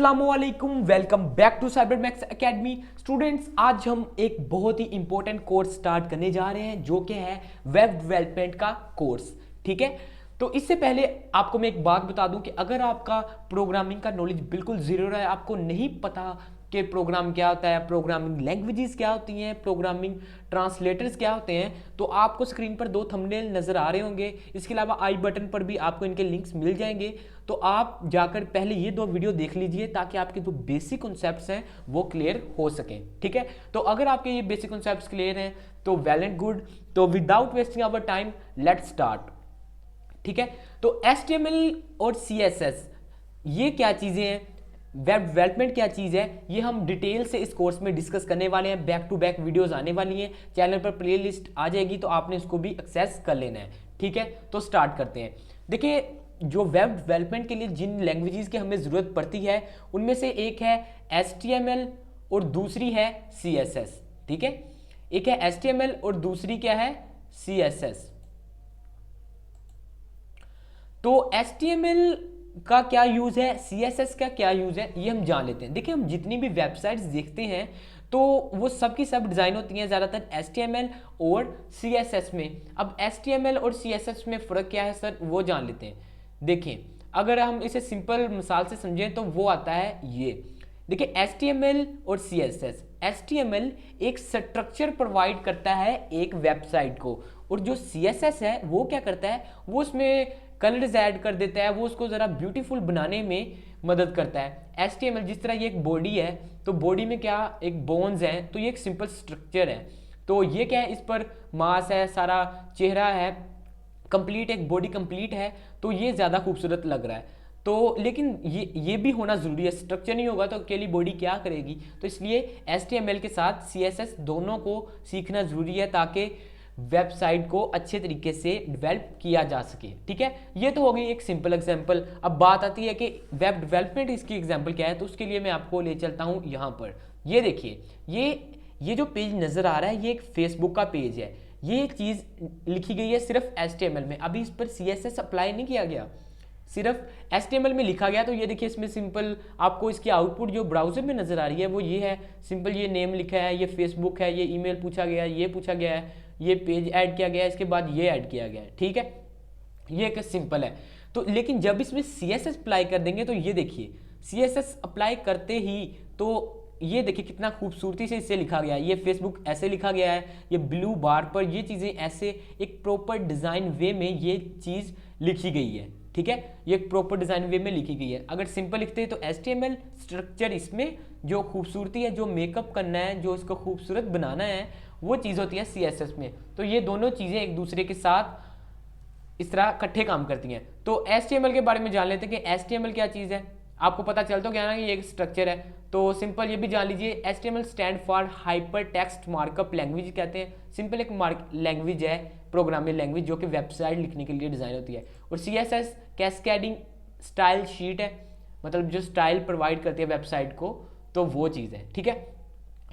अस्सलामुअलैकुम, welcome back to Cyber Max Academy. Students, आज हम एक बहुत ही इंपॉर्टेंट कोर्स स्टार्ट करने जा रहे हैं जो कि है वेब डेवलपमेंट का कोर्स। ठीक है, तो इससे पहले आपको मैं एक बात बता दूं कि अगर आपका प्रोग्रामिंग का नॉलेज बिल्कुल जीरो है, आपको नहीं पता कि प्रोग्राम क्या होता है, प्रोग्रामिंग लैंग्वेजेस क्या होती हैं, प्रोग्रामिंग ट्रांसलेटर्स क्या होते हैं, तो आपको स्क्रीन पर दो थंबनेल नजर आ रहे होंगे। इसके अलावा आई बटन पर भी आपको इनके लिंक्स मिल जाएंगे, तो आप जाकर पहले ये दो वीडियो देख लीजिए ताकि आपके जो बेसिक कॉन्सेप्ट्स हैं वो क्लियर हो सकें। ठीक है, तो अगर आपके ये बेसिक कॉन्सेप्ट्स क्लियर हैं तो वेल एंड गुड। तो without wasting our time let's start. ठीक है, तो HTML और CSS ये क्या चीजें हैं, वेब डेवलपमेंट क्या चीज़ है, ये हम डिटेल से इस कोर्स में डिस्कस करने वाले हैं। बैक टू बैक वीडियोस आने वाली हैं, चैनल पर प्लेलिस्ट आ जाएगी तो आपने इसको भी एक्सेस कर लेना है। ठीक है, तो स्टार्ट करते हैं। देखिए, जो वेब डेवलपमेंट के लिए जिन लैंग्वेजेस की हमें ज़रूरत पड़ती है उनमें से एक है HTML और दूसरी है CSS। ठीक है, एक है HTML और दूसरी क्या है, CSS। तो HTML का क्या यूज है, CSS का क्या यूज है, ये हम जान लेते हैं। देखिए, हम जितनी भी वेबसाइट्स देखते हैं तो वो सब की सब डिज़ाइन होती हैं ज़्यादातर HTML और CSS में। अब HTML और CSS में फ़र्क क्या है सर, वो जान लेते हैं। देखिए, अगर हम इसे सिंपल मिसाल से समझें तो वो आता है ये। देखिए, HTML और CSS, HTML एक स्ट्रक्चर प्रोवाइड करता है एक वेबसाइट को, और जो CSS है वो क्या करता है, वो उसमें कलर्स ऐड कर देता है, वो उसको ज़रा ब्यूटीफुल बनाने में मदद करता है। HTML जिस तरह ये एक बॉडी है, तो बॉडी में क्या एक बोन्स हैं, तो ये एक सिंपल स्ट्रक्चर है। तो ये क्या है, इस पर मांस है, सारा चेहरा है, कंप्लीट एक बॉडी कंप्लीट है, तो ये ज़्यादा खूबसूरत लग रहा है। तो लेकिन ये भी होना ज़रूरी है, स्ट्रक्चर नहीं होगा तो अकेली बॉडी क्या करेगी। तो इसलिए HTML के साथ CSS दोनों को सीखना ज़रूरी है ताकि वेबसाइट को अच्छे तरीके से डेवलप किया जा सके। ठीक है, ये तो हो गई एक सिंपल एग्जांपल। अब बात आती है कि वेब डेवलपमेंट इसकी एग्जांपल क्या है, तो उसके लिए मैं आपको ले चलता हूँ यहाँ पर। ये देखिए, ये जो पेज नज़र आ रहा है ये एक फेसबुक का पेज है। ये चीज़ लिखी गई है सिर्फ HTML में, अभी इस पर CSS अप्लाई नहीं किया गया, सिर्फ HTML में लिखा गया। तो ये देखिए, इसमें सिंपल आपको इसकी आउटपुट जो ब्राउजर में नज़र आ रही है वो ये है, सिंपल ये नेम लिखा है, ये फेसबुक है, ये ईमेल पूछा गया है, ये पूछा गया है, ये पेज ऐड किया गया है, इसके बाद ये ऐड किया गया है। ठीक है, ये एक सिंपल है। तो लेकिन जब इसमें CSS अप्लाई कर देंगे तो ये देखिए, CSS अप्लाई करते ही तो ये देखिए कितना खूबसूरती से इससे लिखा गया है। ये फेसबुक ऐसे लिखा गया है, ये ब्लू बार पर ये चीज़ें ऐसे एक प्रॉपर डिज़ाइन वे में ये चीज़ लिखी गई है। ठीक है, ये एक प्रॉपर डिज़ाइन वे में लिखी गई है। अगर सिंपल लिखते हैं तो HTML स्ट्रक्चर, इसमें जो खूबसूरती है, जो मेकअप करना है, जो इसको खूबसूरत बनाना है, वो चीज़ होती है CSS में। तो ये दोनों चीज़ें एक दूसरे के साथ इस तरह इकट्ठे काम करती हैं। तो HTML के बारे में जान लेते हैं कि HTML क्या चीज़ है। आपको पता चल तो गया ना कि ये एक स्ट्रक्चर है, तो सिंपल ये भी जान लीजिए, HTML stand for hyper text markup language कहते हैं। सिंपल एक लैंग्वेज है, प्रोग्रामिंग लैंग्वेज, जो कि वेबसाइट लिखने के लिए डिज़ाइन होती है। और CSS कैस्केडिंग स्टाइल शीट है, मतलब जो स्टाइल प्रोवाइड करती है वेबसाइट को, तो वो चीज़ है। ठीक है,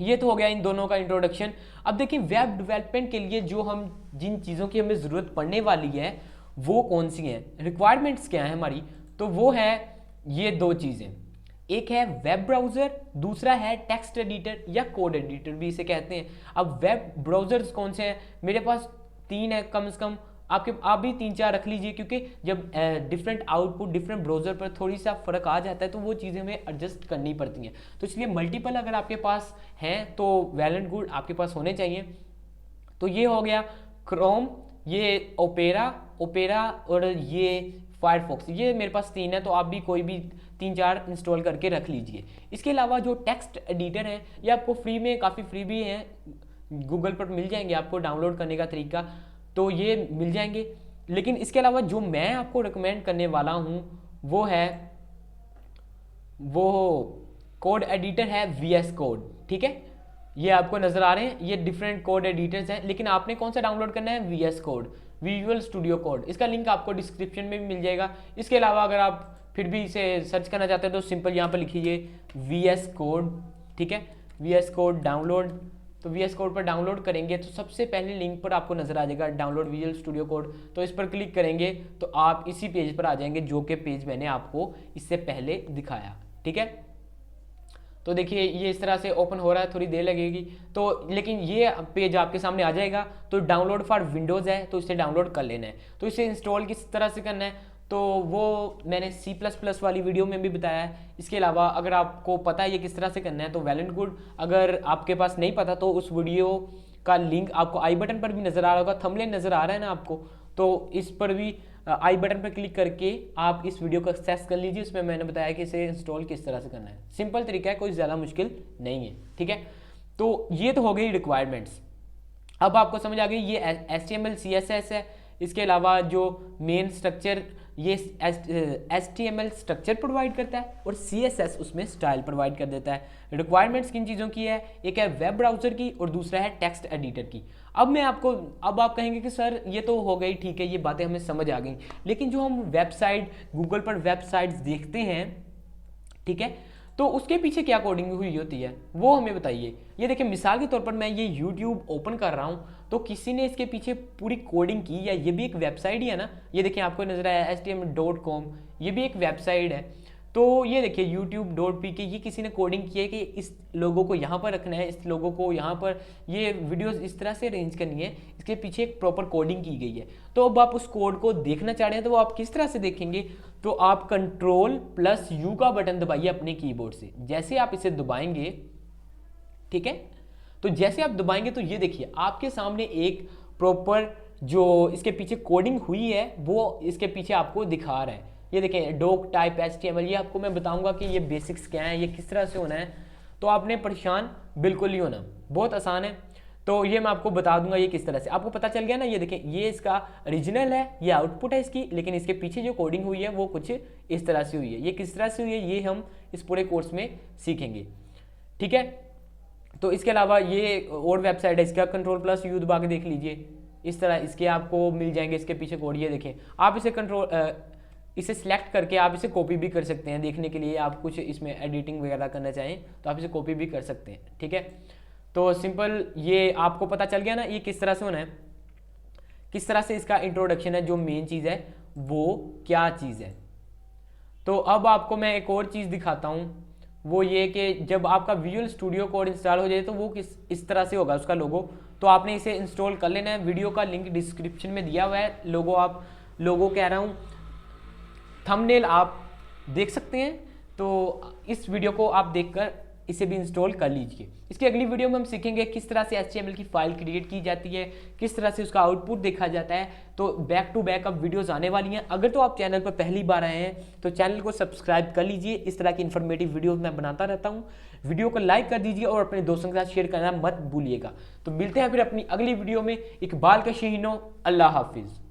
ये तो हो गया इन दोनों का इंट्रोडक्शन। अब देखिए, वेब डेवलपमेंट के लिए जो हम जिन चीज़ों की हमें ज़रूरत पड़ने वाली है वो कौन सी हैं, रिक्वायरमेंट्स क्या है हमारी, तो वो है ये दो चीज़ें। एक है वेब ब्राउज़र, दूसरा है टेक्स्ट एडिटर या कोड एडिटर भी इसे कहते हैं। अब वेब ब्राउज़र्स कौन से हैं, मेरे पास 3 है कम से कम, आप भी 3-4 रख लीजिए, क्योंकि जब डिफरेंट आउटपुट डिफरेंट ब्राउज़र पर थोड़ी सा फ़र्क आ जाता है तो वो चीज़ें हमें एडजस्ट करनी पड़ती हैं। तो इसलिए मल्टीपल अगर आपके पास हैं तो वेल एंड गुड, आपके पास होने चाहिए। तो ये हो गया क्रोम, ये ओपेरा और ये फायरफॉक्स, ये मेरे पास 3 है, तो आप भी कोई भी 3-4 इंस्टॉल करके रख लीजिए। इसके अलावा जो टेक्स्ट एडिटर है ये आपको फ्री में, काफ़ी फ्री भी हैं, गूगल पर मिल जाएंगे, आपको डाउनलोड करने का तरीका तो ये मिल जाएंगे। लेकिन इसके अलावा जो मैं आपको रिकमेंड करने वाला हूँ वो कोड एडिटर है VS कोड। ठीक है, ये आपको नज़र आ रहे हैं, ये डिफरेंट कोड एडिटर्स हैं, लेकिन आपने कौन सा डाउनलोड करना है, VS code, visual studio code. इसका लिंक आपको डिस्क्रिप्शन में भी मिल जाएगा। इसके अलावा अगर आप फिर भी इसे सर्च करना चाहते हैं तो सिंपल यहाँ पर लिखिए VS कोड। ठीक है, VS कोड डाउनलोड, तो VS कोड पर डाउनलोड करेंगे तो सबसे पहले लिंक पर आपको नज़र आ जाएगा डाउनलोड विजुअल स्टूडियो कोड। तो इस पर क्लिक करेंगे तो आप इसी पेज पर आ जाएंगे, जो कि पेज मैंने आपको इससे पहले दिखाया। ठीक है, तो देखिए ये इस तरह से ओपन हो रहा है, थोड़ी देर लगेगी तो, लेकिन ये पेज आपके सामने आ जाएगा। तो डाउनलोड फॉर विंडोज़ है तो इसे डाउनलोड कर लेना है। तो इसे इंस्टॉल किस तरह से करना है तो वो मैंने C++ वाली वीडियो में भी बताया है। इसके अलावा अगर आपको पता है ये किस तरह से करना है तो वेल एंड गुड, अगर आपके पास नहीं पता तो उस वीडियो का लिंक आपको आई बटन पर भी नज़र आ रहा होगा, थंबनेल नज़र आ रहा है ना आपको, तो इस पर भी आई बटन पर क्लिक करके आप इस वीडियो को एक्सेस कर लीजिए। उसमें मैंने बताया कि इसे इंस्टॉल किस तरह से करना है। सिंपल तरीका है, कोई ज़्यादा मुश्किल नहीं है, ठीक है। तो ये तो हो गई रिक्वायरमेंट्स। अब आपको समझ आ गई ये HTML CSS है। इसके अलावा जो मेन स्ट्रक्चर ये HTML स्ट्रक्चर प्रोवाइड करता है और CSS उसमें स्टाइल प्रोवाइड कर देता है। रिक्वायरमेंट्स किन चीज़ों की है, एक है वेब ब्राउज़र की और दूसरा है टेक्स्ट एडिटर की। अब आप कहेंगे कि सर ये तो हो गई, ठीक है, ये बातें हमें समझ आ गई, लेकिन जो हम वेबसाइट गूगल पर वेबसाइट्स देखते हैं, ठीक है, तो उसके पीछे क्या कोडिंग हुई होती है वो हमें बताइए। ये देखिए मिसाल के तौर पर मैं ये YouTube ओपन कर रहा हूँ तो किसी ने इसके पीछे पूरी कोडिंग की, या ये भी एक वेबसाइट ही है ना। ये देखिए आपको नजर आया HTML.com, ये भी एक वेबसाइट है। तो ये देखिए YouTube.pk, ये किसी ने कोडिंग की है कि इस लोगों को यहाँ पर रखना है, इस लोगों को यहाँ पर, ये वीडियोस इस तरह से अरेंज करनी है, इसके पीछे एक प्रॉपर कोडिंग की गई है। तो अब आप उस कोड को देखना चाह रहे हैं तो वो आप किस तरह से देखेंगे, तो आप Ctrl+U का बटन दबाइए अपने कीबोर्ड से। जैसे आप इसे दबाएंगे, ठीक है, तो जैसे आप दबाएंगे तो ये देखिए आपके सामने एक प्रॉपर जो इसके पीछे कोडिंग हुई है वो इसके पीछे आपको दिखा रहा है। ये देखें डॉक टाइप HTML, ये आपको मैं बताऊंगा कि ये बेसिक्स क्या है, ये किस तरह से होना है, तो आपने परेशान बिल्कुल नहीं होना, बहुत आसान है। तो ये मैं आपको बता दूंगा ये किस तरह से, आपको पता चल गया ना। ये देखें ये इसका ओरिजिनल है, ये आउटपुट है इसकी, लेकिन इसके पीछे जो कोडिंग हुई है वो कुछ इस तरह से हुई है। ये किस तरह से हुई है ये हम इस पूरे कोर्स में सीखेंगे, ठीक है। तो इसके अलावा ये और वेबसाइट है, इसका Ctrl+U दबा के देख लीजिए, इस तरह इसके आपको मिल जाएंगे इसके पीछे कोड। ये देखें आप इसे सिलेक्ट करके आप इसे कॉपी भी कर सकते हैं देखने के लिए, आप कुछ इसमें एडिटिंग वगैरह करना चाहें तो आप इसे कॉपी भी कर सकते हैं, ठीक है। तो सिंपल ये आपको पता चल गया ना ये किस तरह से होना है, किस तरह से इसका इंट्रोडक्शन है, जो मेन चीज़ है वो क्या चीज़ है। तो अब आपको मैं एक और चीज़ दिखाता हूँ, वो ये कि जब आपका विजुअल स्टूडियो कोड इंस्टॉल हो जाए तो वो इस तरह से होगा उसका लोगो। तो आपने इसे इंस्टॉल कर लेना है, वीडियो का लिंक डिस्क्रिप्शन में दिया हुआ है। लोगो कह रहा हूँ, थंबनेल आप देख सकते हैं। तो इस वीडियो को आप देखकर इसे भी इंस्टॉल कर लीजिए। इसकी अगली वीडियो में हम सीखेंगे किस तरह से HTML की फाइल क्रिएट की जाती है, किस तरह से उसका आउटपुट देखा जाता है। तो बैक टू बैक अब वीडियोस आने वाली हैं। अगर तो आप चैनल पर पहली बार आए हैं तो चैनल को सब्सक्राइब कर लीजिए, इस तरह की इन्फॉर्मेटिव वीडियोस मैं बनाता रहता हूँ। वीडियो को लाइक कर दीजिए और अपने दोस्तों के साथ शेयर करना मत भूलिएगा। तो मिलते हैं फिर अपनी अगली वीडियो में। इकबाल का शीनो, अल्लाह हाफिज़।